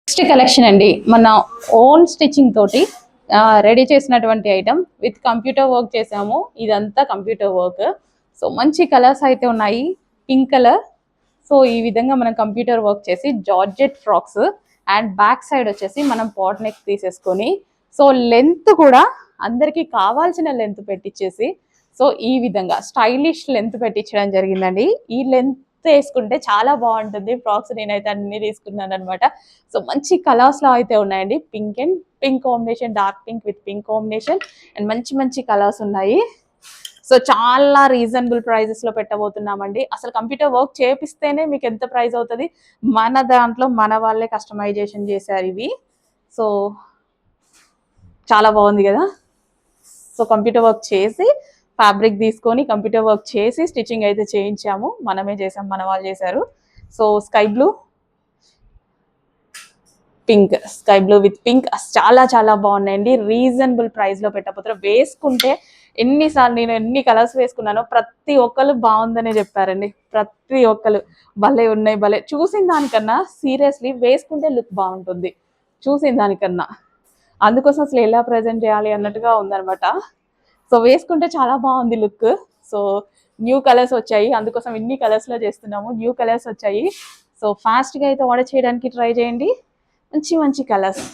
Next collection అండి, మన own stitching తోటి రెడీ చేసినటువంటి ఐటమ్ విత్ కంప్యూటర్ వర్క్ చేసాము. ఇదంతా కంప్యూటర్ వర్క్. సో మంచి కలర్స్ అయితే ఉన్నాయి. Pink colour. సో ఈ విధంగా మనం కంప్యూటర్ వర్క్ చేసి georgette frocks and back side వచ్చేసి మనం పాట్ నెక్ తీసేసుకొని, సో లెంత్ కూడా అందరికి కావాల్సిన లెంత్ పెట్టించేసి, సో ఈ విధంగా స్టైలిష్ లెంత్ పెట్టించడం జరిగిందండి. ఈ లెంత్ వేసుకుంటే చాలా బాగుంటుంది ఫ్రాక్స్. నేనైతే అన్ని తీసుకున్నాను అనమాట. సో మంచి కలర్స్ లో అయితే ఉన్నాయండి. Pink and pink combination, dark pink with pink combination and మంచి మంచి కలర్స్ ఉన్నాయి. సో చాలా రీజనబుల్ ప్రైజెస్ లో పెట్టబోతున్నామండి. అసలు కంప్యూటర్ వర్క్ చేపిస్తేనే మీకు ఎంత ప్రైస్ అవుతుంది, మన దాంట్లో మన వాళ్ళే కస్టమైజేషన్ చేశారు ఇవి. సో చాలా బాగుంది కదా. సో కంప్యూటర్ వర్క్ చేసి ఫ్యాబ్రిక్ తీసుకొని కంప్యూటర్ వర్క్ చేసి స్టిచ్చింగ్ అయితే చేయించాము. మనమే చేసాం, మన వాళ్ళు చేశారు. So sky blue pink, sky blue with pink చాలా చాలా బాగున్నాయండి. రీజనబుల్ ప్రైస్ లో పెట్టబోతున్నారు. వేసుకుంటే ఎన్నిసార్లు నేను ఎన్ని కలర్స్ వేసుకున్నానో ప్రతి ఒక్కరు బాగుందనే చెప్పారండి. ప్రతి ఒక్కరు భలే ఉన్నాయి, భలే. చూసిన దానికన్నా సీరియస్లీ వేసుకుంటే లుక్ బాగుంటుంది చూసిన దానికన్నా. అందుకోసం అసలు ఎలా ప్రజెంట్ చేయాలి అన్నట్టుగా ఉందనమాట. సో వేసుకుంటే చాలా బాగుంది లుక్. సో న్యూ కలర్స్ వచ్చాయి, అందుకోసం ఇన్ని కలర్స్ లో చేస్తున్నాము. న్యూ కలర్స్ వచ్చాయి. సో ఫాస్ట్గా అయితే ఆర్డర్ చేయడానికి ట్రై చేయండి. మంచి మంచి కలర్స్.